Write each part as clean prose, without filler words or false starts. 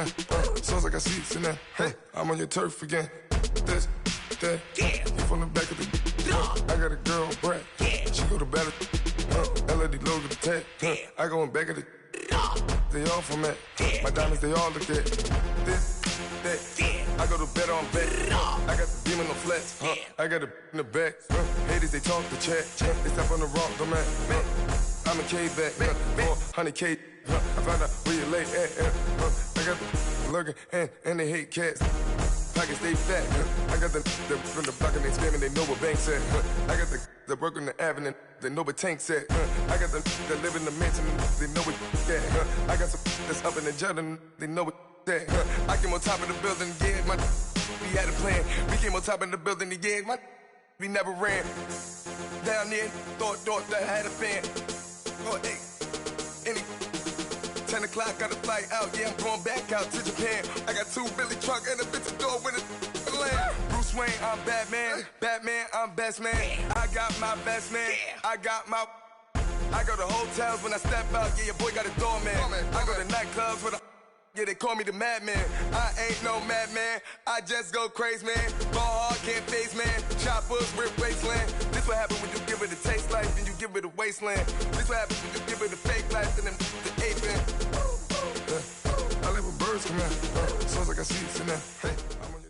man. Sounds like I see it now. Hey, I'm on your turf again. This, that, you from the back of the. I got a girl, Brad. She go to battle. LED logo the tag. I go in back of the. They all from that. My diamonds, they all look at. This, that. I go to bed on bed. I got the demon on flats. I got it in the back. Haters, they talk the chat. They step on the rock, the man. I'm a K-back. 400K. I found out where you lay at. I got the lurking and they hate cats. Pockets stay fat. I got the from the block and they scamming, they know what banks at. I got the work on the avenue, they know what tanks at. I got the that live in the mansion, they know what that. I got some that's up in the jungle, they know what that. I came on top of the building, yeah, my we had a plan. We came on top of the building, yeah, my we never ran. Down there, thought that I had a fan. Oh, hey, any 10 o'clock, got a flight out, yeah, I'm going back out to Japan. I got 2 Billy truck and a bitch door with a land. Bruce Wayne, I'm Batman. Batman, I'm best man. I got my best man. I got my. I go to hotels when I step out, yeah, your boy got a doorman. I go to nightclubs with a. Yeah, they call me the madman. I ain't no madman. I just go crazy, man. Ball hard, can't face, man. Choppers, rip wasteland. This what happen when you give it a taste life and you give it a wasteland. This what happen when you give it a fake life and then the ape in. I live with birds come out. Sounds like I see it in there. Hey, I'm on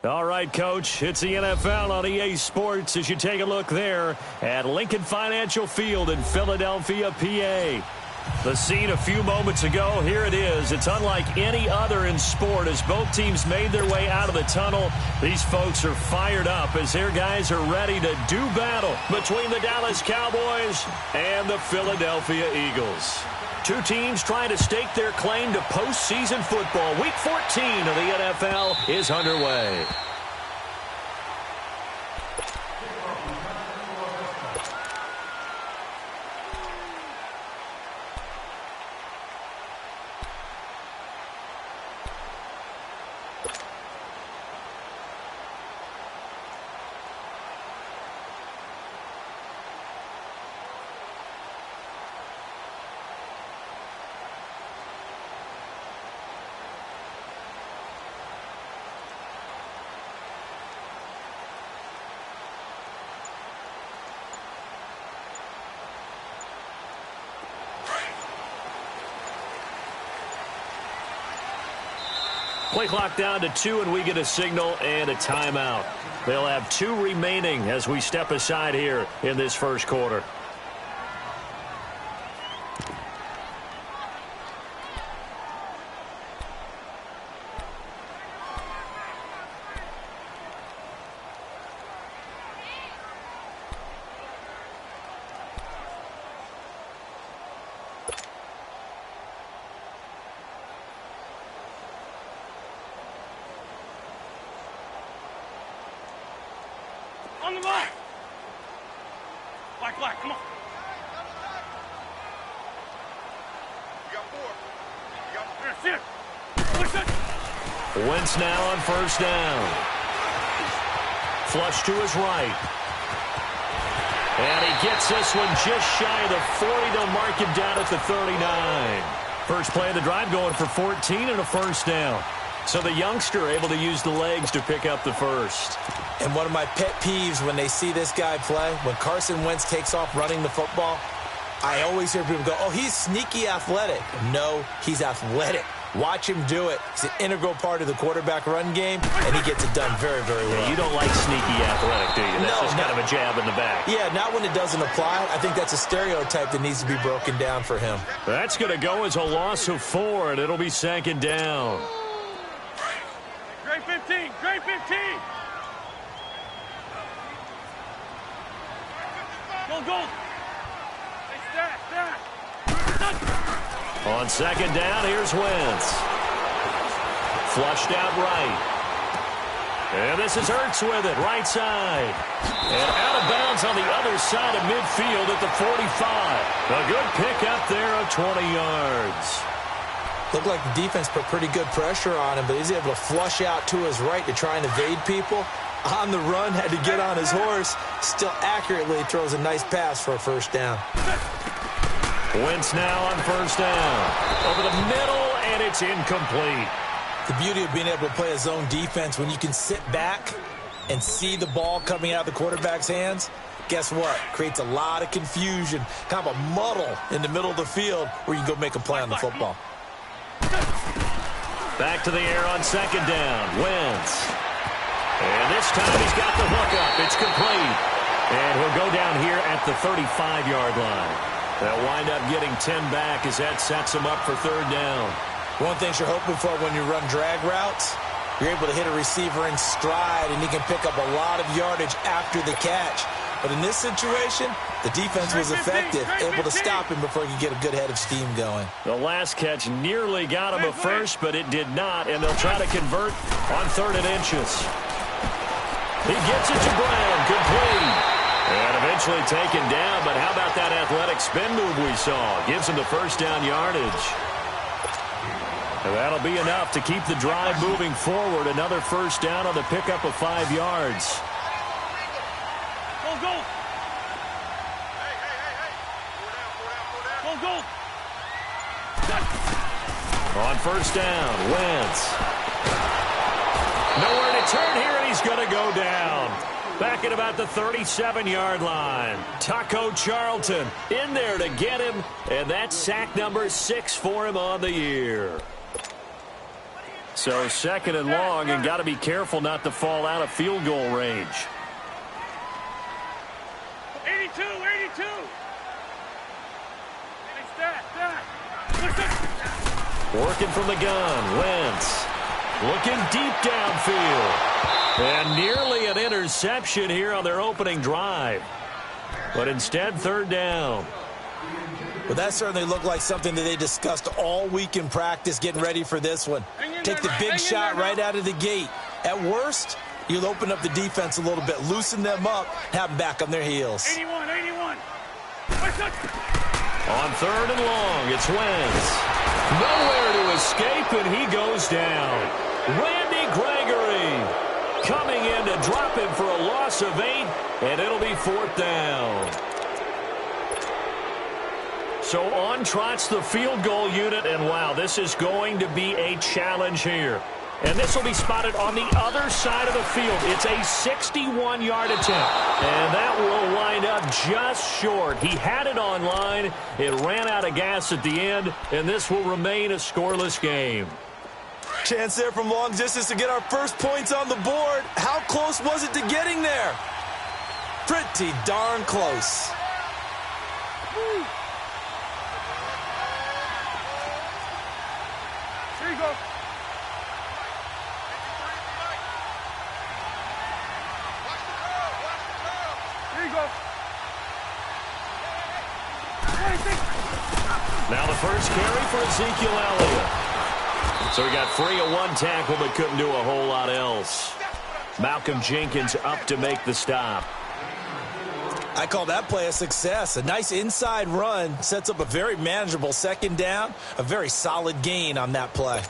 your. All right, Coach, it's the NFL on EA Sports as you take a look there at Lincoln Financial Field in Philadelphia, PA. The scene a few moments ago, here it is. It's unlike any other in sport as both teams made their way out of the tunnel. These folks are fired up as their guys are ready to do battle between the Dallas Cowboys and the Philadelphia Eagles. Two teams trying to stake their claim to postseason football. Week 14 of the NFL is underway. Play clock down to 2, and we get a signal and a timeout. They'll have 2 remaining as we step aside here in this first quarter. On the line. Black, come on. You got 4. You got 4. Here, push it. Wentz now on first down. Flush to his right. And he gets this one just shy of the 40. They'll mark him down at the 39. First play of the drive going for 14 and a first down. So the youngster able to use the legs to pick up the first. And one of my pet peeves when they see this guy play, when Carson Wentz takes off running the football, I always hear people go, oh, he's sneaky athletic. No, he's athletic. Watch him do it. He's an integral part of the quarterback run game, and he gets it done very, very well. Yeah, you don't like sneaky athletic, do you? That's just kind of a jab in the back. Yeah, not when it doesn't apply. I think that's a stereotype that needs to be broken down for him. That's going to go as a loss of 4, and it'll be second down. Great 15, great 15. Go. Hey, stack. On second down, here's Wentz. Flushed out right. And this is Hurts with it, right side. And out of bounds on the other side of midfield at the 45. A good pickup there of 20 yards. Looked like the defense put pretty good pressure on him, but he's able to flush out to his right to try and evade people. On the run, had to get on his horse. Still accurately throws a nice pass for a first down. Wentz now on first down. Over the middle, and it's incomplete. The beauty of being able to play a zone defense when you can sit back and see the ball coming out of the quarterback's hands, guess what? Creates a lot of confusion, kind of a muddle in the middle of the field where you can go make a play on the football. Back to the air on second down. Wentz. And this time he's got the hook up. It's complete. And he'll go down here at the 35-yard line. They'll wind up getting 10 back as that sets him up for third down. One thing you're hoping for when you run drag routes, you're able to hit a receiver in stride, and he can pick up a lot of yardage after the catch. But in this situation, the defense was effective, able to stop him before he could get a good head of steam going. The last catch nearly got him a first, but it did not, and they'll try to convert on 3rd and inches. He gets it to Brown, complete. And eventually taken down, but how about that athletic spin move we saw? Gives him the first down yardage. And that'll be enough to keep the drive moving forward. Another first down on the pickup of 5 yards. Go! Hey. Go! On first down, Wentz. Nowhere to turn here, and he's going to go down. Back at about the 37-yard line. Taco Charlton in there to get him, and that's sack number 6 for him on the year. So 2nd and long, and got to be careful not to fall out of field goal range. 82. Working from the gun, Wentz. Looking deep downfield. And nearly an interception here on their opening drive. But instead, 3rd down. Well, that certainly looked like something that they discussed all week in practice getting ready for this one. Take the big shot right out of the gate. At worst, you'll open up the defense a little bit, loosen them up, have them back on their heels. 81. On 3rd and long, it's Wentz. Nowhere to escape, and he goes down. Randy Gregory coming in to drop him for a loss of 8, and it'll be 4th down. So on trots the field goal unit, and wow, this is going to be a challenge here. And this will be spotted on the other side of the field. It's a 61-yard attempt. And that will wind up just short. He had it on line. It ran out of gas at the end, and this will remain a scoreless game. Chance there from long distance to get our first points on the board. How close was it to getting there? Pretty darn close. Woo. Here you go. Now the first carry for Ezekiel Elliott. So he got free of 1 tackle but couldn't do a whole lot else. Malcolm Jenkins up to make the stop. I call that play a success. A nice inside run sets up a very manageable 2nd down. A very solid gain on that play.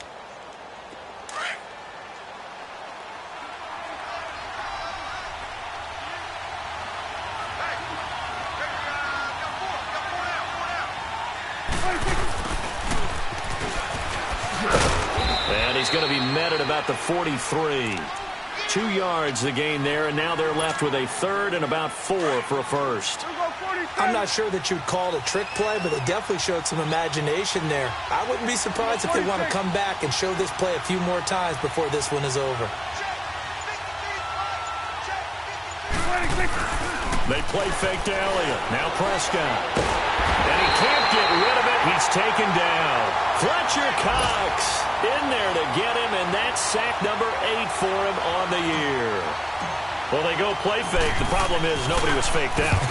And he's going to be met at about the 43. 2 yards the gain there, and now they're left with a 3rd and about 4 for a first. I'm not sure that you'd call it a trick play, but they definitely showed some imagination there. I wouldn't be surprised if they want to come back and show this play a few more times before this one is over. They play fake to Elliott. Now Prescott. And he can't get rid of it. He's taken down. Fletcher Cox in there to get him, and that's sack number 8 for him on the year. Well, they go play fake. The problem is nobody was faked out.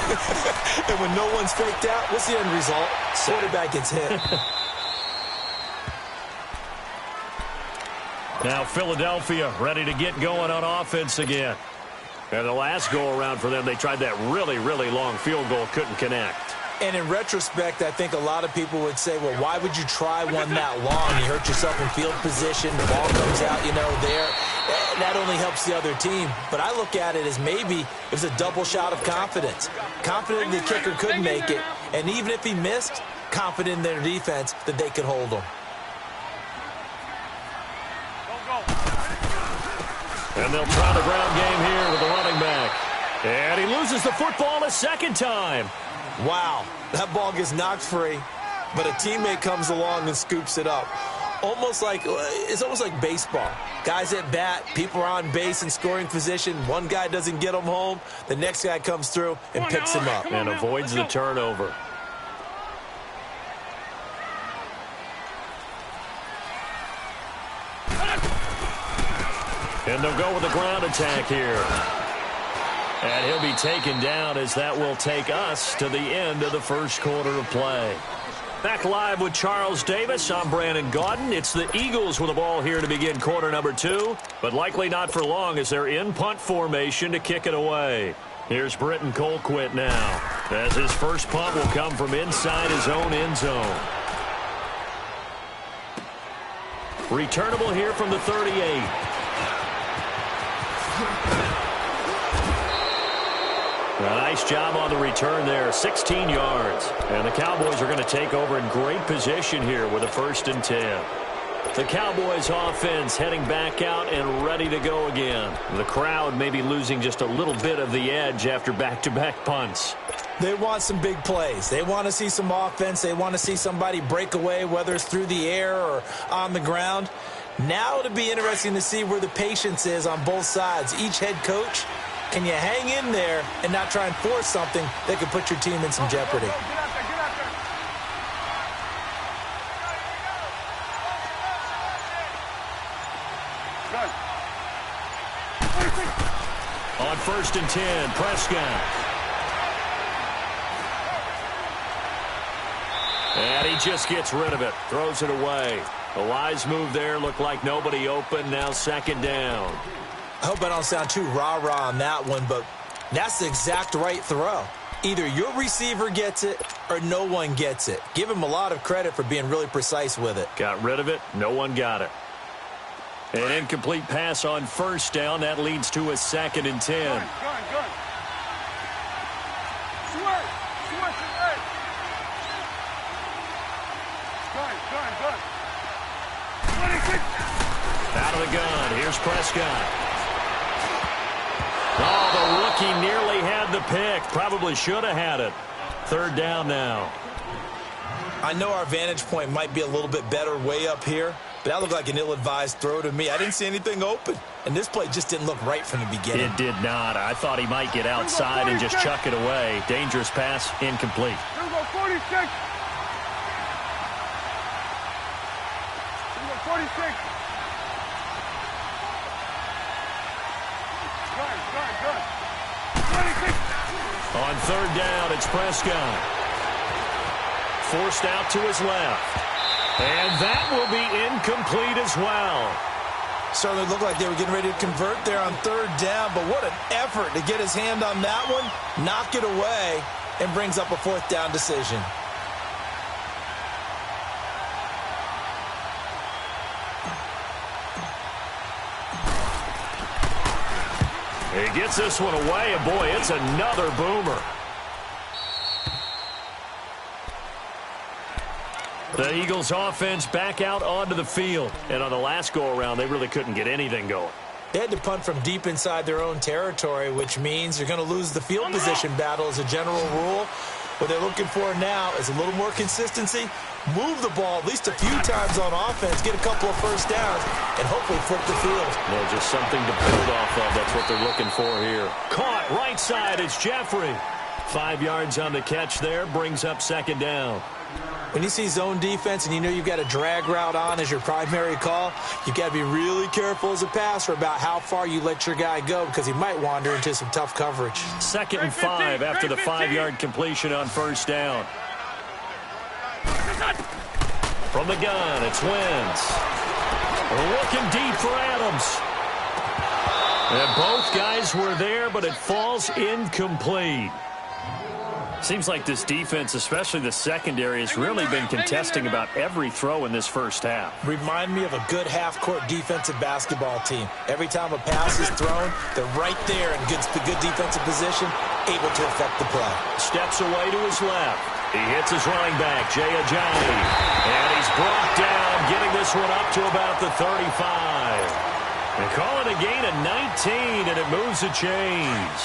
And when no one's faked out, what's the end result? Quarterback gets hit. Now Philadelphia ready to get going on offense again. And the last go-around for them, they tried that really, really long field goal, couldn't connect. And in retrospect, I think a lot of people would say, well, why would you try one that long? You hurt yourself in field position. The ball comes out, there. That only helps the other team. But I look at it as maybe it was a double shot of confidence. Confident the kicker couldn't make it. And even if he missed, confident in their defense that they could hold him. And they'll try the ground game here with the running back. And he loses the football a second time. Wow, that ball gets knocked free, but a teammate comes along and scoops it up. It's almost like baseball. Guys at bat, people are on base in scoring position. One guy doesn't get him home. The next guy comes through and picks him up. And avoids the turnover. And they'll go with the ground attack here. And he'll be taken down as that will take us to the end of the first quarter of play. Back live with Charles Davis. I'm Brandon Gaudin. It's the Eagles with the ball here to begin quarter number 2, but likely not for long as they're in punt formation to kick it away. Here's Britton Colquitt now, as his first punt will come from inside his own end zone. Returnable here from the 38. A nice job on the return there, 16 yards. And the Cowboys are going to take over in great position here with a 1st and 10. The Cowboys offense heading back out and ready to go again. The crowd may be losing just a little bit of the edge after back-to-back punts. They want some big plays. They want to see some offense. They want to see somebody break away, whether it's through the air or on the ground. Now it'll be interesting to see where the patience is on both sides. Each head coach, can you hang in there and not try and force something that could put your team in some jeopardy? On 1st and 10, Prescott. And he just gets rid of it, throws it away. A wise move there, looked like nobody open, now 2nd down. I hope I don't sound too rah-rah on that one, but that's the exact right throw. Either your receiver gets it or no one gets it. Give him a lot of credit for being really precise with it. Got rid of it. No one got it. An incomplete pass on 1st down. That leads to a 2nd and 10. Out of the gun. Here's Prescott. Oh, the rookie nearly had the pick. Probably should have had it. 3rd down now. I know our vantage point might be a little bit better way up here, but that looked like an ill-advised throw to me. I didn't see anything open, and this play just didn't look right from the beginning. It did not. I thought he might get outside and just chuck it away. Dangerous pass, incomplete. 46. On 3rd down, it's Prescott. Forced out to his left. And that will be incomplete as well. Certainly looked like they were getting ready to convert there on 3rd down, but what an effort to get his hand on that one, knock it away, and brings up a 4th down decision. He gets this one away, and boy, it's another boomer. The Eagles offense back out onto the field. And on the last go-around, they really couldn't get anything going. They had to punt from deep inside their own territory, which means you're going to lose the field position battle as a general rule. What they're looking for now is a little more consistency, move the ball at least a few times on offense, get a couple of 1st downs, and hopefully flip the field. Well, just something to build off of. That's what they're looking for here. Caught right side. It's Jeffrey. 5 yards on the catch there. Brings up 2nd down. When you see zone defense and you know you've got a drag route on as your primary call, you've got to be really careful as a passer about how far you let your guy go because he might wander into some tough coverage. 2nd and 5 after the 5-yard completion on 1st down. From the gun, it's Wentz. Looking deep for Adams. And both guys were there, but it falls incomplete. Seems like this defense, especially the secondary, has really been contesting about every throw in this first half. Remind me of a good half-court defensive basketball team. Every time a pass is thrown, they're right there in good defensive position, able to affect the play. Steps away to his left. He hits his running back, Jay Ajayi. And he's brought down, getting this one up to about the 35. They call it a gain of 19, and it moves the chains.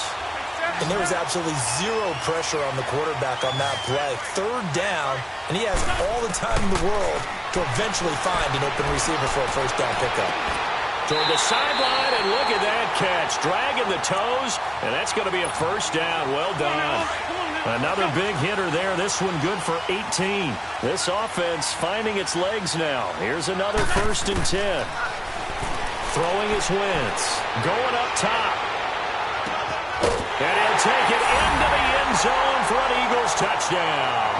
And there was absolutely zero pressure on the quarterback on that play. Third down, and he has all the time in the world to eventually find an open receiver for a first down pickup. Toward the sideline, and look at that catch. Dragging the toes, and that's going to be a first down. Well done. Another big hitter there. This one good for 18. This offense finding its legs now. Here's another 1st and 10. Throwing his Wentz. Going up top. And he'll take it into the end zone for an Eagles touchdown.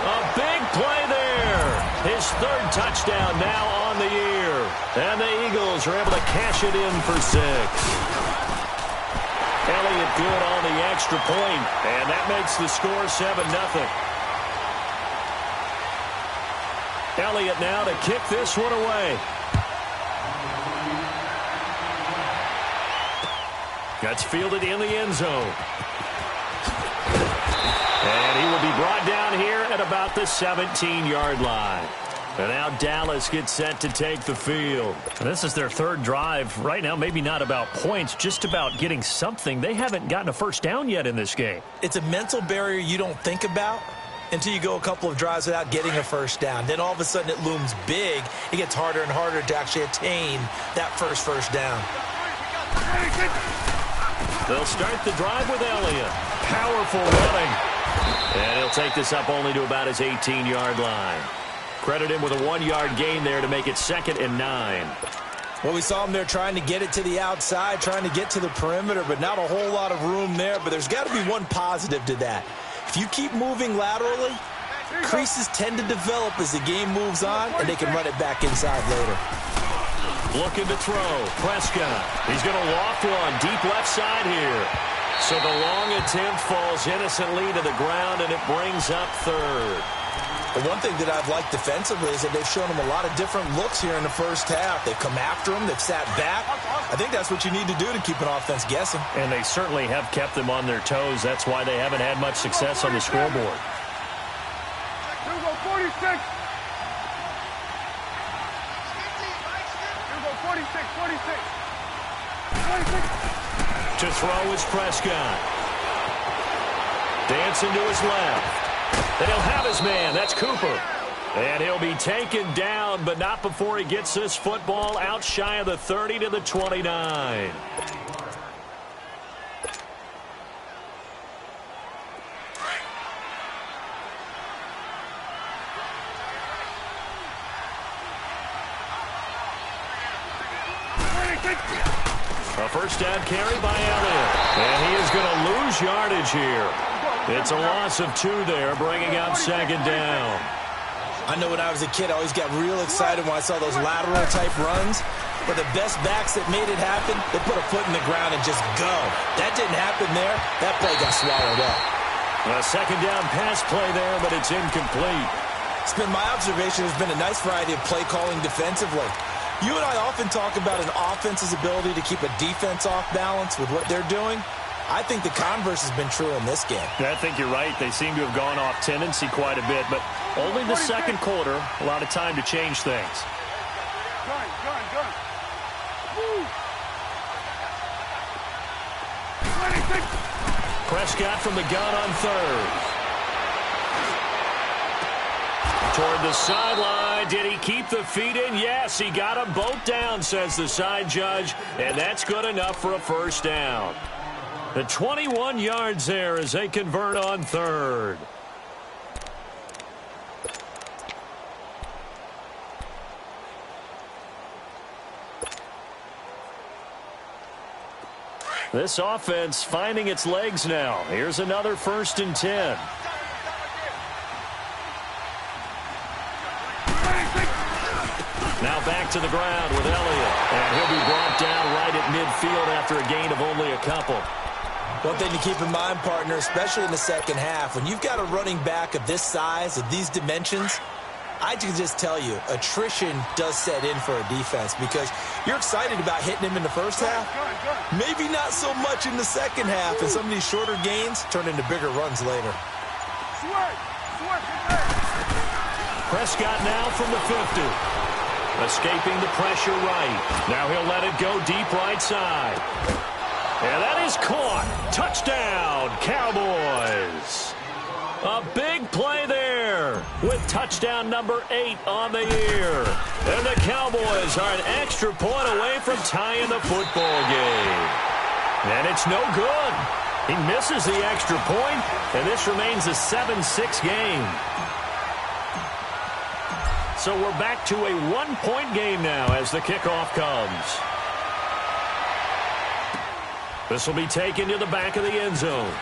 A big play there. His 3rd touchdown now on the year. And the Eagles are able to cash it in for 6. Elliott good on the extra point, and that makes the score 7-0. Elliott now to kick this one away. Gets fielded in the end zone. And he will be brought down here at about the 17-yard line. And now Dallas gets set to take the field. And this is their 3rd drive. Right now, maybe not about points, just about getting something. They haven't gotten a first down yet in this game. It's a mental barrier you don't think about until you go a couple of drives without getting a first down. Then all of a sudden it looms big. It gets harder and harder to actually attain that first down. They'll start the drive with Elliott. Powerful running. And he'll take this up only to about his 18-yard line. Credit him with a 1-yard gain there to make it 2nd and 9. Well, we saw him there trying to get it to the outside, trying to get to the perimeter, but not a whole lot of room there. But there's got to be one positive to that. If you keep moving laterally, creases tend to develop as the game moves on, and they can run it back inside later. Looking to throw. Prescott. He's going to loft one deep left side here. So the long attempt falls innocently to the ground, and it brings up 3rd. The one thing that I've liked defensively is that they've shown him a lot of different looks here in the first half. They've come after him. They've sat back. I think that's what you need to do to keep an offense guessing. And they certainly have kept them on their toes. That's why they haven't had much success on the scoreboard. 46. 46. To throw is Prescott. Dancing to his left. And he'll have his man. That's Cooper. And he'll be taken down, but not before he gets this football out shy of the 30 to the 29. A first down carry by Elliott. And he is going to lose yardage here. It's a loss of 2 there, bringing up 2nd down. I know when I was a kid, I always got real excited when I saw those lateral-type runs. But the best backs that made it happen, they put a foot in the ground and just go. That didn't happen there. That play got swallowed up. A 2nd down pass play there, but it's incomplete. It's been my observation. There's been a nice variety of play calling defensively. You and I often talk about an offense's ability to keep a defense off balance with what they're doing. I think the converse has been true in this game. I think you're right. They seem to have gone off tendency quite a bit, but only the 2nd quarter, a lot of time to change things. Gun. Woo. 26. Prescott from the gun on 3rd. Toward the sideline. Did he keep the feet in? Yes, he got them both down, says the side judge, and that's good enough for a first down. The 21 yards there as they convert on 3rd. This offense finding its legs now. Here's another 1st and 10. Now back to the ground with Elliott. And he'll be brought down right at midfield after a gain of only a couple. One thing to keep in mind, partner, especially in the second half, when you've got a running back of this size, of these dimensions, I can just tell you, attrition does set in for a defense because you're excited about hitting him in the first half. Maybe not so much in the second half, and some of these shorter gains turn into bigger runs later. Prescott now from the 50. Escaping the pressure right. Now he'll let it go deep right side. And that is caught. Touchdown, Cowboys. A big play there with touchdown number 8 on the year. And the Cowboys are an extra point away from tying the football game. And it's no good. He misses the extra point, and this remains a 7-6 game. So we're back to a 1-point game now as the kickoff comes. This will be taken to the back of the end zone.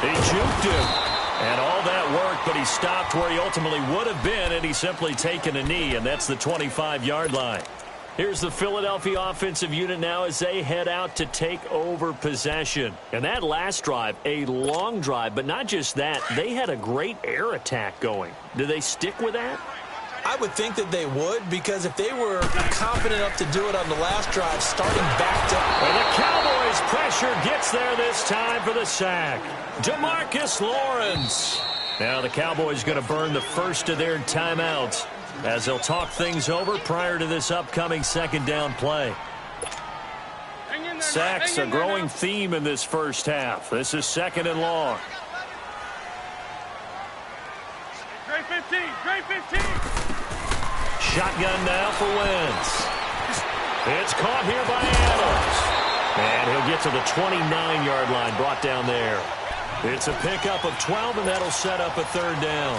He juked him, and all that worked, but he stopped where he ultimately would have been, and he's simply taken a knee, and that's the 25-yard line. Here's the Philadelphia offensive unit now as they head out to take over possession. And that last drive, a long drive, but not just that, they had a great air attack going. Do they stick with that? I would think that they would, because if they were confident enough to do it on the last drive, starting back to... And the Cowboys' pressure gets there this time for the sack. DeMarcus Lawrence. Now the Cowboys going to burn the first of their timeouts as they'll talk things over prior to this upcoming second down play. Sacks, a growing theme in this first half. This is second and long. Great 15, great 15. Shotgun now for Wentz. It's caught here by Adams. And he'll get to the 29-yard line, brought down there. It's a pickup of 12, and that'll set up a third down.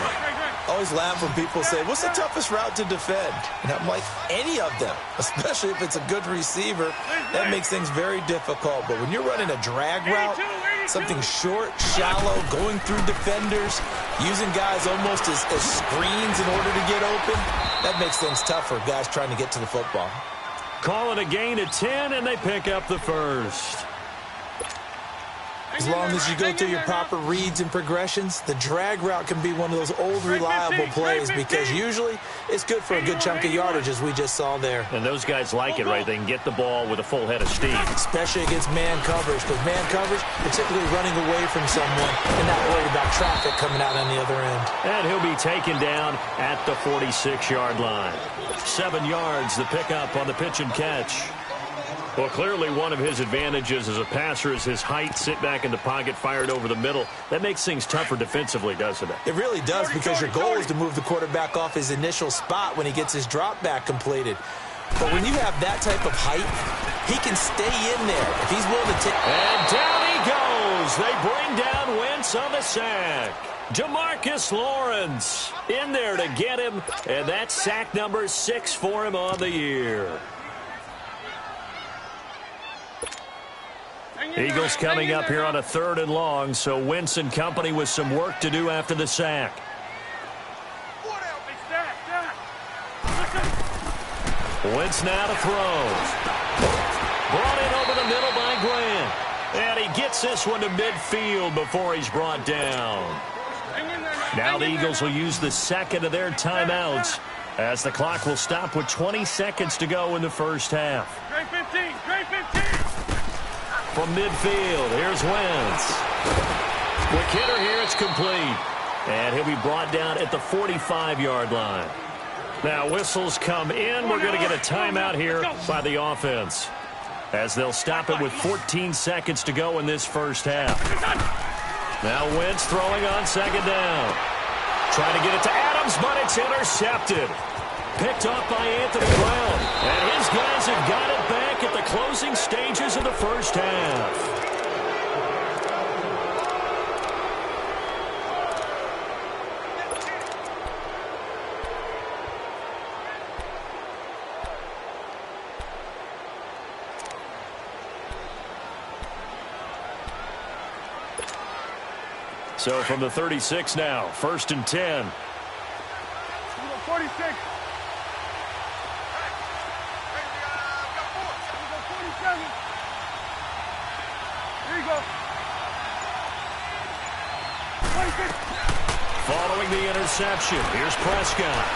I always laugh when people say, what's the toughest route to defend? And I'm like, any of them, especially if it's a good receiver. That makes things very difficult. But when you're running a drag route, something short, shallow, going through defenders, using guys almost as screens in order to get open, that makes things tough for guys trying to get to the football. Call it a gain of 10, and they pick up the first. As long as you go through your proper reads and progressions, the drag route can be one of those old reliable plays because usually it's good for a good chunk of yardage, as we just saw there. And those guys like it, right? They can get the ball with a full head of steam. Especially against man coverage, because man coverage, particularly running away from someone and not worried about traffic coming out on the other end. And he'll be taken down at the 46-yard line. 7 yards, the pickup on the pitch and catch. Well, clearly one of his advantages as a passer is his height, sit back in the pocket, fired over the middle. That makes things tougher defensively, doesn't it? It really does, because your goal is to move the quarterback off his initial spot when he gets his drop back completed. But when you have that type of height, he can stay in there if he's willing to take. And down he goes. They bring down Wentz on the sack. DeMarcus Lawrence in there to get him, and that's sack number 6 for him on the year. Eagles coming up here on a 3rd and long, so Wentz and company with some work to do after the sack. Wentz now to throw. Brought in over the middle by Grant. And he gets this one to midfield before he's brought down. Now the Eagles will use the second of their timeouts as the clock will stop with 20 seconds to go in the first half. Great 15, great 15. From midfield, here's Wentz. Quick hitter here, it's complete. And he'll be brought down at the 45-yard line. Now whistles come in. We're going to get a timeout here by the offense, as they'll stop it with 14 seconds to go in this first half. Now Wentz throwing on second down. Trying to get it to Adams, but it's intercepted. Picked off by Anthony Brown. And his guys have got it back at the closing stages of the first half. So from the 36 now, 1st and 10. 46. Following the interception, here's Prescott.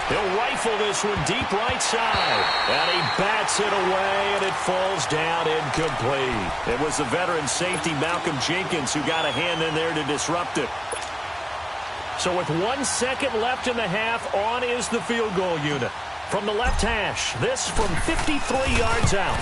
He'll rifle this one deep right side. And he bats it away, and it falls down incomplete. It was the veteran safety Malcolm Jenkins who got a hand in there to disrupt it. So with 1 second left in the half, on is the field goal unit. From the left hash, this from 53 yards out.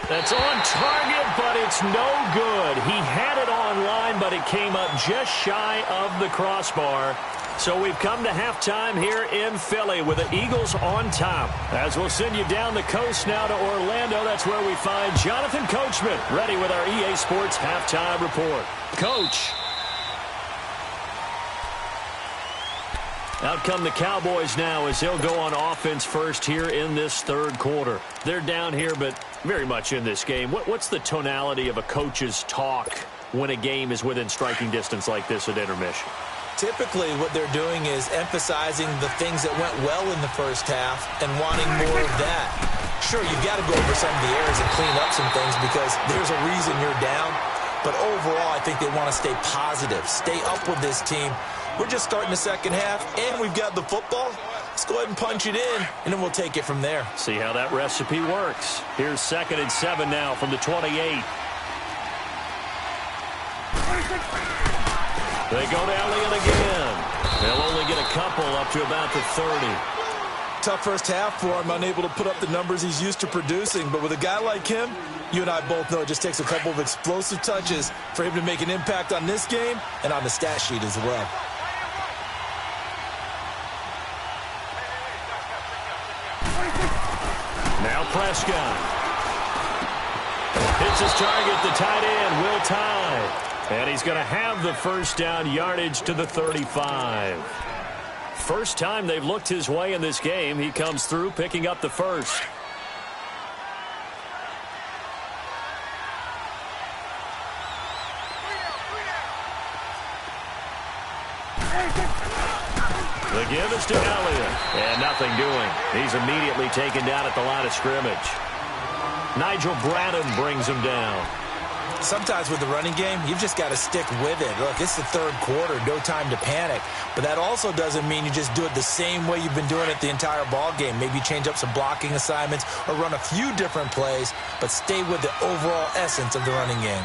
That's on target, but it's no good. He had it on line, but it came up just shy of the crossbar. So we've come to halftime here in Philly with the Eagles on top. As we'll send you down the coast now to Orlando, that's where we find Jonathan Coachman ready with our EA Sports halftime report. Coach. Out come the Cowboys now as they'll go on offense first here in this third quarter. They're down here, but very much in this game. What's the tonality of a coach's talk when a game is within striking distance like this at intermission? Typically, what they're doing is emphasizing the things that went well in the first half and wanting more of that. Sure, you've got to go over some of the errors and clean up some things because there's a reason you're down. But overall, I think they want to stay positive, stay up with this team. We're just starting the second half, and we've got the football. Let's go ahead and punch it in, and then we'll take it from there. See how that recipe works. Here's 2nd and 7 now from the 28. They go to Elliott again. They'll only get a couple up to about the 30. Tough first half for him, unable to put up the numbers he's used to producing. But with a guy like him, you and I both know it just takes a couple of explosive touches for him to make an impact on this game and on the stat sheet as well. Now Prescott. Hits his target, the tight end, Will Tye. And he's going to have the first down yardage to the 35. First time they've looked his way in this game. He comes through picking up the first. The give is to Elliott. And nothing doing. He's immediately taken down at the line of scrimmage. Nigel Bradham brings him down. Sometimes with the running game, you've just got to stick with it. Look, it's the third quarter, no time to panic. But that also doesn't mean you just do it the same way you've been doing it the entire ball game. Maybe change up some blocking assignments or run a few different plays, but stay with the overall essence of the running game.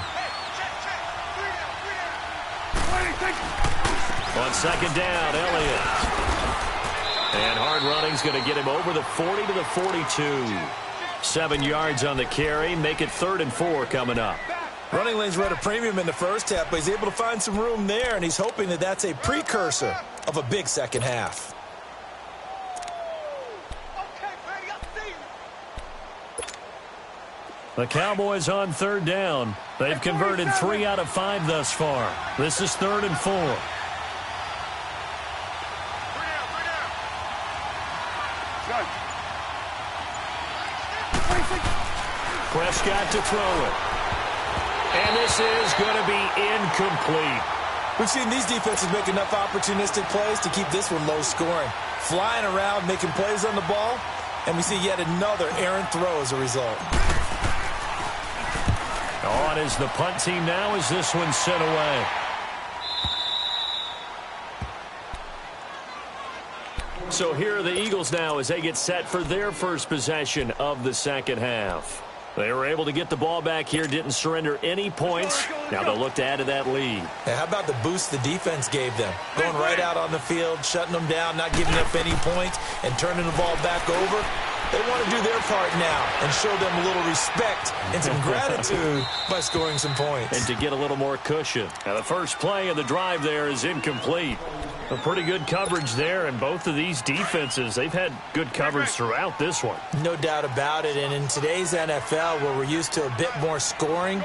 On 2nd down, Elliott. And hard running's going to get him over the 40 to the 42. 7 yards on the carry. Make it 3rd and 4 coming up. Running lanes were at a premium in the first half, but he's able to find some room there, and he's hoping that that's a precursor of a big second half. The Cowboys on 3rd down. They've converted 3 out of 5 thus far. This is 3rd and 4. Prescott to throw it. And this is going to be incomplete. We've seen these defenses make enough opportunistic plays to keep this one low scoring. Flying around, making plays on the ball, and we see yet another errant throw as a result. On is the punt team now as this one's sent away. So here are the Eagles now as they get set for their first possession of the second half. They were able to get the ball back here, didn't surrender any points. Now they'll look to add to that lead. Hey, how about the boost the defense gave them? Going right out on the field, shutting them down, not giving up any points, and turning the ball back over. They want to do their part now and show them a little respect and some gratitude by scoring some points. And to get a little more cushion. Now the first play of the drive there is incomplete. A pretty good coverage there, and both of these defenses, they've had good coverage throughout this one. No doubt about it, and in today's NFL, where we're used to a bit more scoring,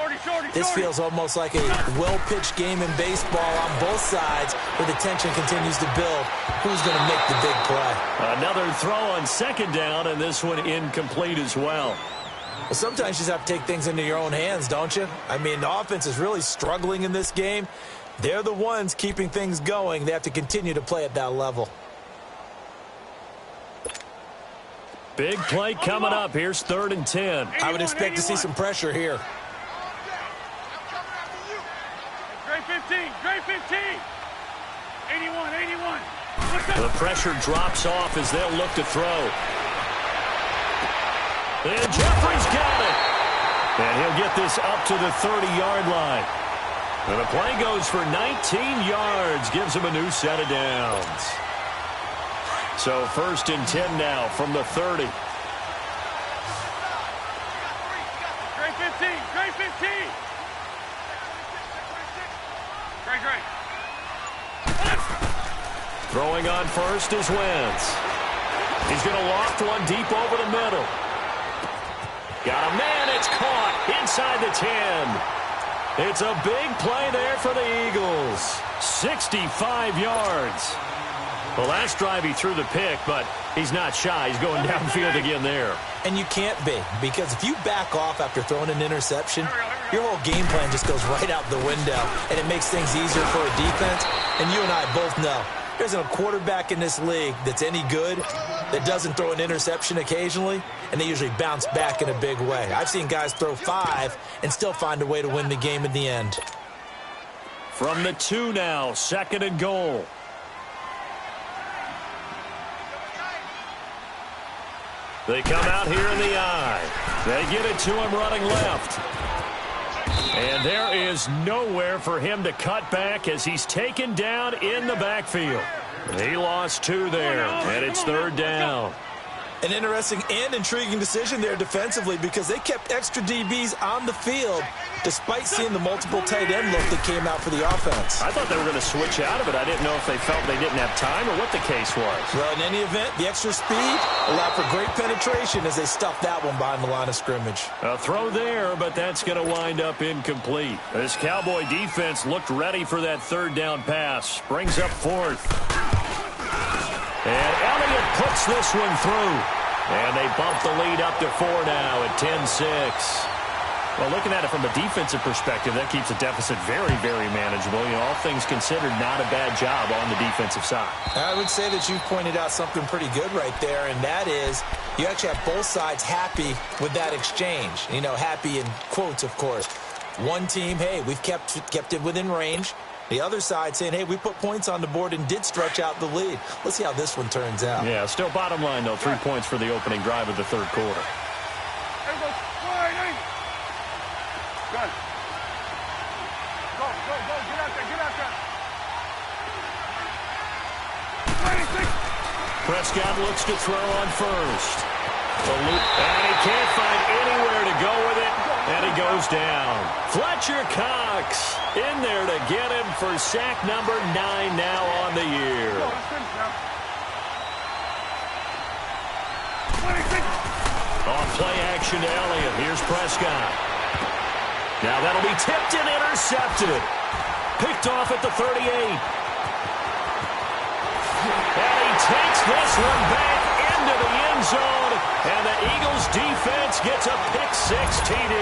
this feels almost like a well-pitched game in baseball on both sides, where the tension continues to build. Who's going to make the big play? Another throw on 2nd down, and this one incomplete as well. Well, sometimes you just have to take things into your own hands, don't you? I mean, the offense is really struggling in this game. They're the ones keeping things going. They have to continue to play at that level. Big play coming up. Here's 3rd and 10. I would expect to see some pressure here. Grade 15, grade 15. 81, 81. The pressure drops off as they'll look to throw. And Jeffrey's got it. And he'll get this up to the 30-yard line. And the play goes for 19 yards, gives him a new set of downs. So 1st and 10 now from the 30. Great 15, great 15. Great. Throwing on first is Wentz. He's going to loft one deep over the middle. Got a man, it's caught inside the 10. It's a big play there for the Eagles. 65 yards. The last drive he threw the pick, but he's not shy. He's going downfield again there. And you can't be, because if you back off after throwing an interception, your whole game plan just goes right out the window, and it makes things easier for a defense. And you and I both know there isn't a quarterback in this league that's any good that doesn't throw an interception occasionally, and they usually bounce back in a big way. I've seen guys throw 5 and still find a way to win the game in the end. From the 2 now, 2nd and goal. They come out here in the eye. They get it to him running left. And there is nowhere for him to cut back as he's taken down in the backfield. He lost 2 there, and it's 3rd down. An interesting and intriguing decision there defensively, because they kept extra DBs on the field despite seeing the multiple tight end look that came out for the offense. I thought they were going to switch out of it. I didn't know if they felt they didn't have time or what the case was. Well, in any event, the extra speed allowed for great penetration as they stuffed that one behind the line of scrimmage. A throw there, but that's going to wind up incomplete. This Cowboy defense looked ready for that 3rd down pass. Brings up 4th. And Elliott puts this one through. And they bump the lead up to 4 now at 10-6. Well, looking at it from a defensive perspective, that keeps the deficit very, very manageable. You know, all things considered, not a bad job on the defensive side. I would say that you've pointed out something pretty good right there, and that is you actually have both sides happy with that exchange. You know, happy in quotes, of course. One team, hey, we've kept it within range. The other side saying, hey, we put points on the board and did stretch out the lead. Let's see how this one turns out. Yeah, still bottom line, though, 3 points for the opening drive of the 3rd quarter. Go, get out there. Prescott looks to throw on first. And he can't find anywhere to go with it, and he goes down. Fletcher Cox in there to get him for sack number 9 now on the year. On play action to Elliott. Here's Prescott. Now that'll be tipped and intercepted. Picked off at the 38. And he takes this one back into the end zone. And the Eagles defense gets a pick-6 TD.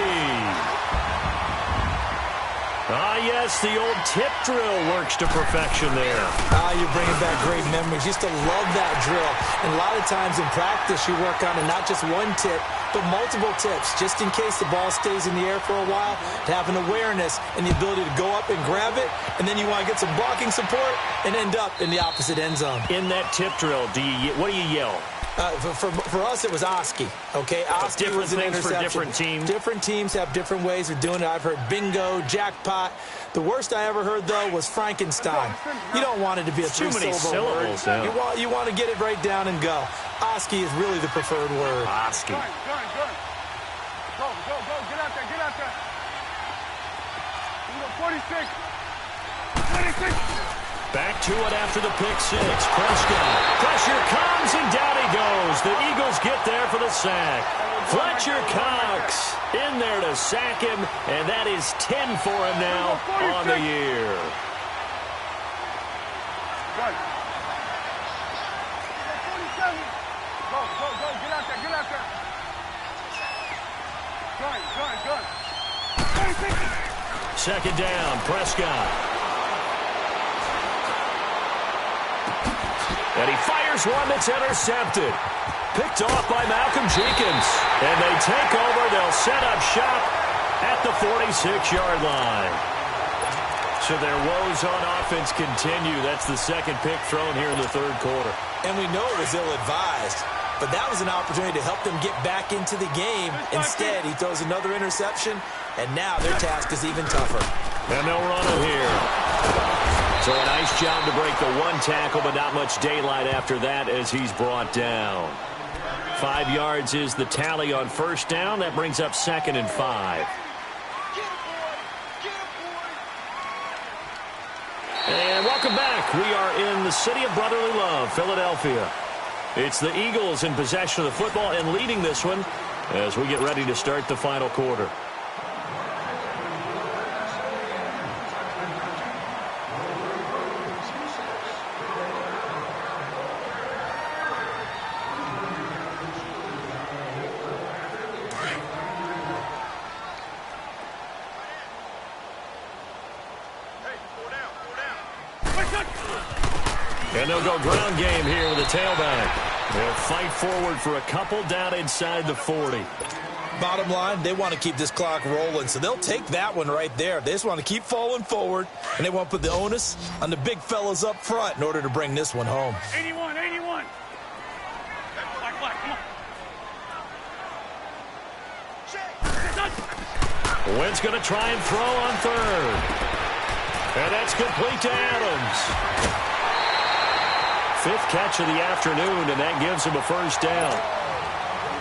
Yes, the old tip drill works to perfection there. You're bringing back great memories. Used to love that drill. And a lot of times in practice, you work on it, not just one tip, but multiple tips, just in case the ball stays in the air for a while, to have an awareness and the ability to go up and grab it, and then you want to get some blocking support and end up in the opposite end zone. In that tip drill, what do you yell? For us, it was Oski. Okay, Oski was an interception. For different teams. Different teams have different ways of doing it. I've heard bingo, jackpot. The worst I ever heard, though, was Frankenstein. You don't want it to be a three-syllable word. Yeah. You want to get it right down and go. Oski is really the preferred word. Oski. Go. Get out there. 46. Back to it after the pick-6. Prescott. Pressure comes, and down he goes. The Eagles get there for the sack. Fletcher Cox in there to sack him, and that is 10 for him now on the year. Go. 47. Go. Get out there. Go. 26. Second down, Prescott. And he fires one that's intercepted. Picked off by Malcolm Jenkins. And they take over. They'll set up shop at the 46-yard line. So their woes on offense continue. That's the second pick thrown here in the 3rd quarter. And we know it was ill-advised. But that was an opportunity to help them get back into the game. Instead, he throws another interception, and now their task is even tougher. And they'll run it here. So a nice job to break the one tackle, but not much daylight after that as he's brought down. 5 yards is the tally on first down. That brings up 2nd and 5. And welcome back. We are in the city of brotherly love, Philadelphia. It's the Eagles in possession of the football and leading this one as we get ready to start the final quarter. And they'll go ground game here with a tailback. They'll fight forward for a couple down inside the 40. Bottom line, they want to keep this clock rolling, so they'll take that one right there. They just want to keep falling forward, and they want to put the onus on the big fellas up front in order to bring this one home. 81, 81. Black, come on. Wentz going to try and throw on third. And that's complete to Adams. 5th catch of the afternoon, and that gives him a first down.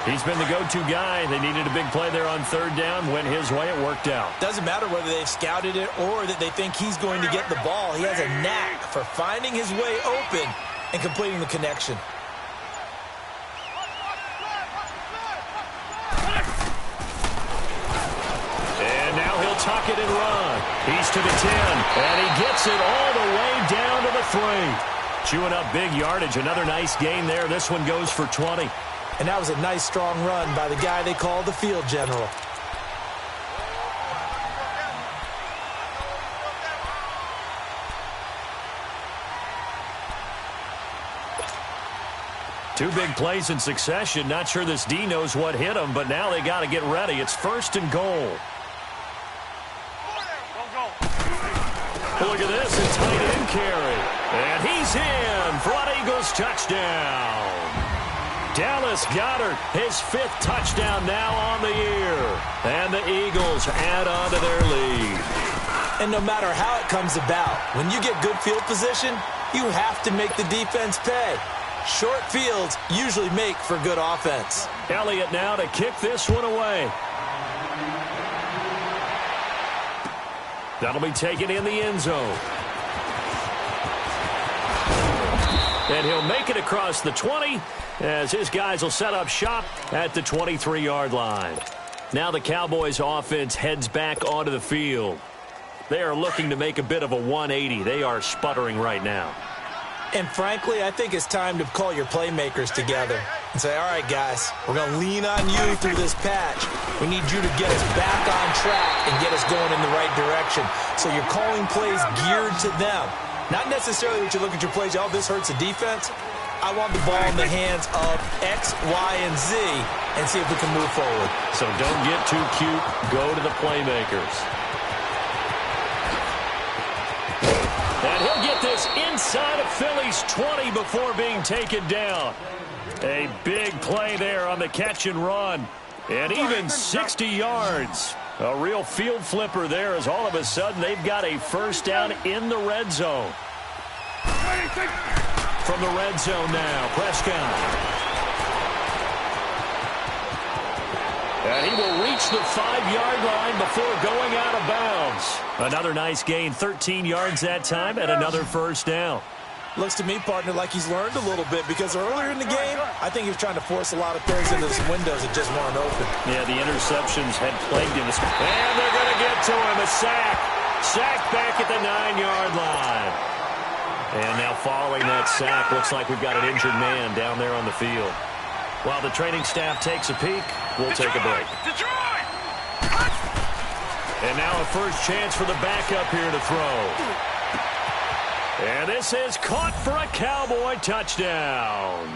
He's been the go-to guy. They needed a big play there on third down. Went his way. It worked out. Doesn't matter whether they've scouted it or that they think he's going to get the ball. He has a knack for finding his way open and completing the connection. And now he'll tuck it and run. He's to the 10, and he gets it all the way down to the 3. Chewing up big yardage. Another nice gain there. This one goes for 20. And that was a nice, strong run by the guy they call the field general. Two big plays in succession. Not sure this D knows what hit him, but now they got to get ready. It's 1st and goal. Look at this, a tight end carry. And he's in for an Eagles touchdown. Dallas Goedert, his 5th touchdown now on the year. And the Eagles add on to their lead. And no matter how it comes about, when you get good field position, you have to make the defense pay. Short fields usually make for good offense. Elliott now to kick this one away. That'll be taken in the end zone. And he'll make it across the 20 as his guys will set up shop at the 23-yard line. Now the Cowboys offense heads back onto the field. They are looking to make a bit of a 180. They are sputtering right now. And frankly, I think it's time to call your playmakers together and say, all right, guys, we're going to lean on you through this patch. We need you to get us back on track and get us going in the right direction. So you're calling plays geared to them. Not necessarily that you look at your plays, oh, this hurts the defense. I want the ball in the hands of X, Y, and Z and see if we can move forward. So don't get too cute. Go to the playmakers. And he'll get this inside of Philly's 20 before being taken down. A big play there on the catch and run. And even 60 yards. A real field flipper there as all of a sudden they've got a first down in the red zone. From the red zone now, Prescott. And he will reach the 5-yard line before going out of bounds. Another nice gain, 13 yards that time, and another first down. Looks to me, partner, like he's learned a little bit because earlier in the game, I think he was trying to force a lot of throws into some windows that just weren't open. Yeah, the interceptions had plagued him. And they're going to get to him. A sack. Sack back at the 9-yard line. And now following that sack, looks like we've got an injured man down there on the field. While the training staff takes a peek, we'll take a break. And now a first chance for the backup here to throw. And this is caught for a Cowboy touchdown.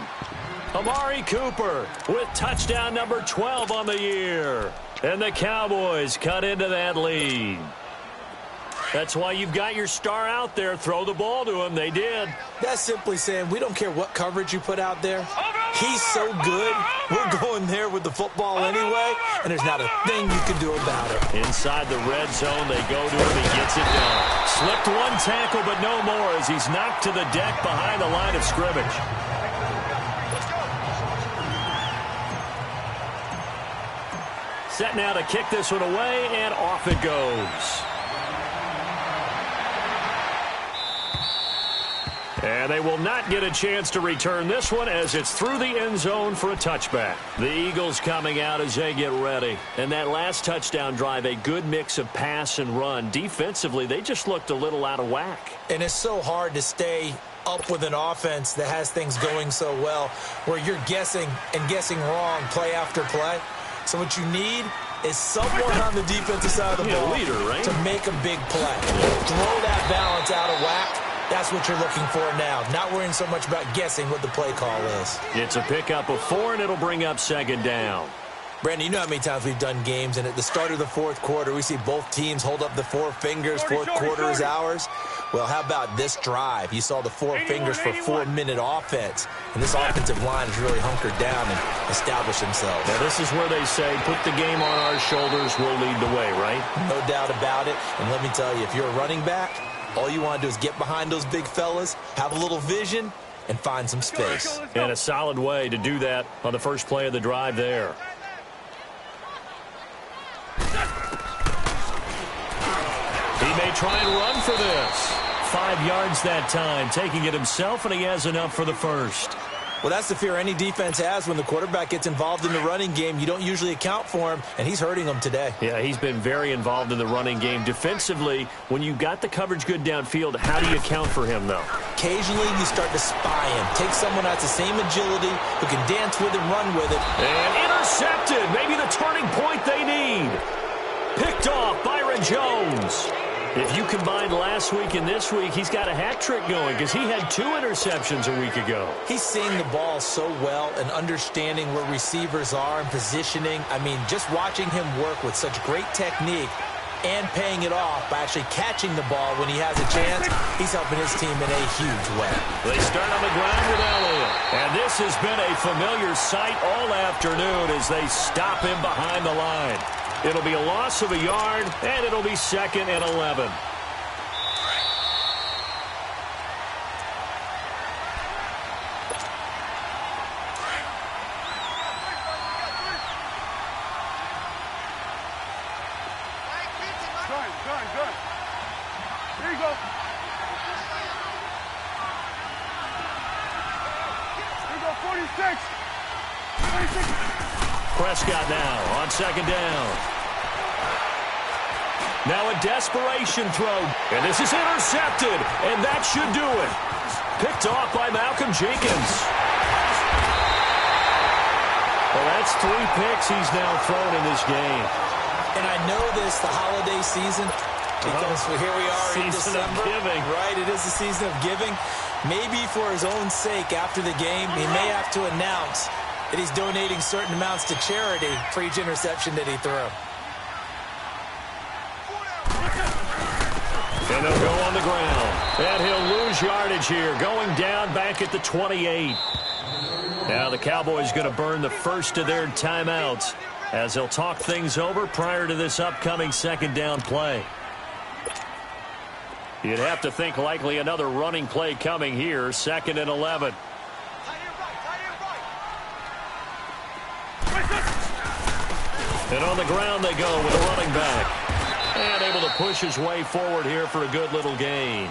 Amari Cooper with touchdown number 12 on the year. And the Cowboys cut into that lead. That's why you've got your star out there. Throw the ball to him. They did. That's simply saying we don't care what coverage you put out there. He's so good. We're going there with the football anyway, and there's not a thing you can do about it. Inside the red zone, they go to him. He gets it done. Slipped one tackle, but no more as he's knocked to the deck behind the line of scrimmage. Set now to kick this one away, and off it goes. And they will not get a chance to return this one as it's through the end zone for a touchback. The Eagles coming out as they get ready. And that last touchdown drive, a good mix of pass and run. Defensively, they just looked a little out of whack. And it's so hard to stay up with an offense that has things going so well where you're guessing and guessing wrong play after play. So what you need is someone on the defensive side of the ball leader, right? to make a big play. Throw that balance out of whack. That's what you're looking for now. Not worrying so much about guessing what the play call is. It's a pickup of 4, and it'll bring up second down. Brandon, you know how many times we've done games, and at the start of the fourth quarter, we see both teams hold up the 4 fingers, fourth quarter is ours. Well, how about this drive? You saw the 4 fingers for 4-minute offense, and this offensive line has really hunkered down and established themselves. Now, this is where they say, put the game on our shoulders, we'll lead the way, right? No doubt about it, and let me tell you, if you're a running back, all you want to do is get behind those big fellas, have a little vision, and find some space. And a solid way to do that on the first play of the drive there. He may try and run for this. 5 yards that time, taking it himself, and he has enough for the first. Well, that's the fear any defense has when the quarterback gets involved in the running game. You don't usually account for him, and he's hurting them today. Yeah, he's been very involved in the running game. Defensively, when you got the coverage good downfield, how do you account for him, though? Occasionally, you start to spy him. Take someone that's the same agility, who can dance with and run with it. And intercepted. Maybe the turning point they need. Picked off Byron Jones. If you combine last week and this week, he's got a hat trick going because he had 2 interceptions a week ago. He's seeing the ball so well and understanding where receivers are and positioning. I mean, just watching him work with such great technique and paying it off by actually catching the ball when he has a chance, he's helping his team in a huge way. They start on the ground with Elliott. And this has been a familiar sight all afternoon as they stop him behind the line. It'll be a loss of a yard, and it'll be 2nd and 11. Good. Here you go. Here you go, 46. 46. Prescott now on 2nd down. Now a desperation throw, and this is intercepted, and that should do it. Picked off by Malcolm Jenkins. Well, that's 3 picks he's now thrown in this game. And I know this, the holiday season, because here we are in December. Season of giving. Right, it is the season of giving. Maybe for his own sake after the game, he may have to announce that he's donating certain amounts to charity for each interception that he threw. And they'll go on the ground. And he'll lose yardage here, going down back at the 28. Now the Cowboys going to burn the first of their timeouts as they'll talk things over prior to this upcoming 2nd down play. You'd have to think likely another running play coming here, 2nd and 11. And on the ground they go with a running back. And able to push his way forward here for a good little gain.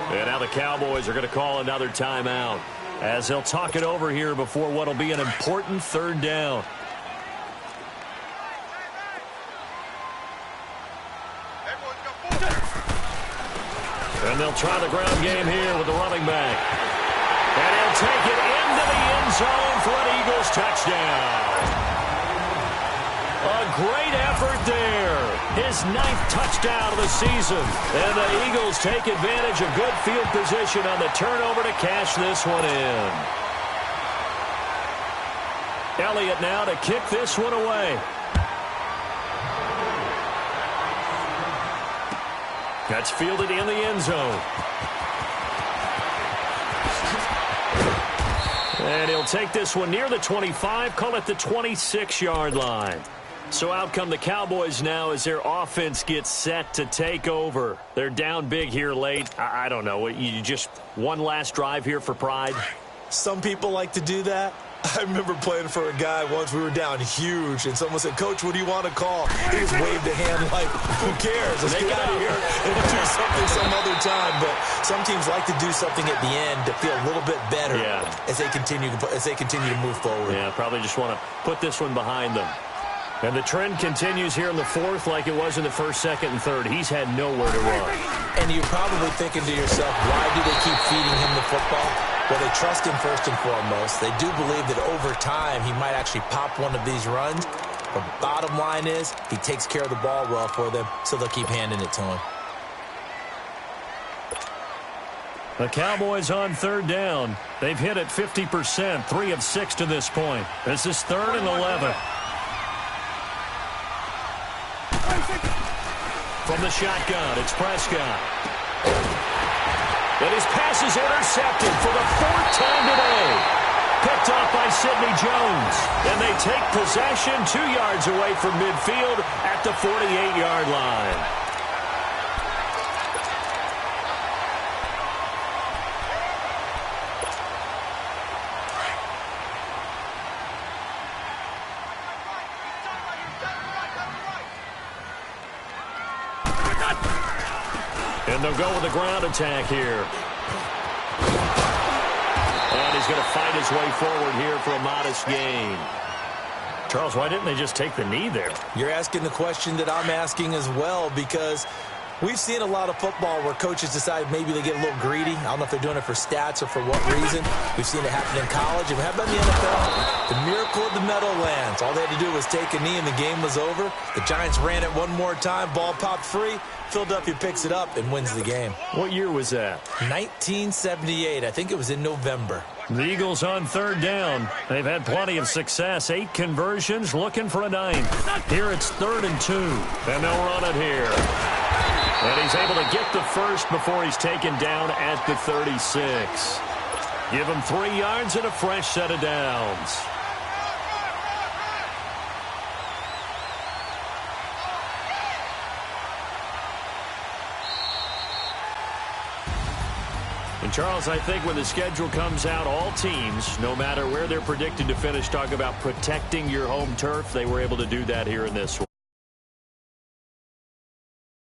And now the Cowboys are going to call another timeout as they'll talk it over here before what will be an important 3rd down. And they'll try the ground game here with the running back. And he'll take it into the end zone for an Eagles touchdown. A great effort there. His 9th touchdown of the season. And the Eagles take advantage of good field position on the turnover to cash this one in. Elliott now to kick this one away. That's fielded in the end zone. And he'll take this one near the 25, call it the 26-yard line. So out come the Cowboys now as their offense gets set to take over. They're down big here late. I don't know. You just one last drive here for pride? Some people like to do that. I remember playing for a guy once. We were down huge, and someone said, "Coach, what do you want to call?" He just waved a hand like, "Who cares? Let's get out of here and do something some other time." But some teams like to do something at the end to feel a little bit better as they continue to move forward. Yeah, probably just want to put this one behind them. And the trend continues here in the fourth like it was in the first, second, and third. He's had nowhere to run. And you're probably thinking to yourself, why do they keep feeding him the football? Well, they trust him first and foremost. They do believe that over time he might actually pop one of these runs. But bottom line is he takes care of the ball well for them, so they'll keep handing it to him. The Cowboys on third down. They've hit it 50%, 3 of 6 to this point. This is 3rd and 11. From the shotgun, it's Prescott. And his pass is intercepted for the 4th time today. Picked off by Sidney Jones. And they take possession 2 yards away from midfield at the 48-yard line. And they'll go with a ground attack here. And he's going to fight his way forward here for a modest gain. Charles, why didn't they just take the knee there? You're asking the question that I'm asking as well, because we've seen a lot of football where coaches decide maybe they get a little greedy. I don't know if they're doing it for stats or for what reason. We've seen it happen in college. And how about in the NFL? The miracle of the Meadowlands. All they had to do was take a knee and the game was over. The Giants ran it one more time. Ball popped free. Philadelphia picks it up and wins the game. What year was that? 1978. I think it was in November. The Eagles on third down. They've had plenty of success. 8 conversions, looking for a 9th. Here it's 3rd and 2. And they'll run it here. And he's able to get the first before he's taken down at the 36. Give him 3 yards and a fresh set of downs. And, Charles, I think when the schedule comes out, all teams, no matter where they're predicted to finish, talk about protecting your home turf. They were able to do that here in this one.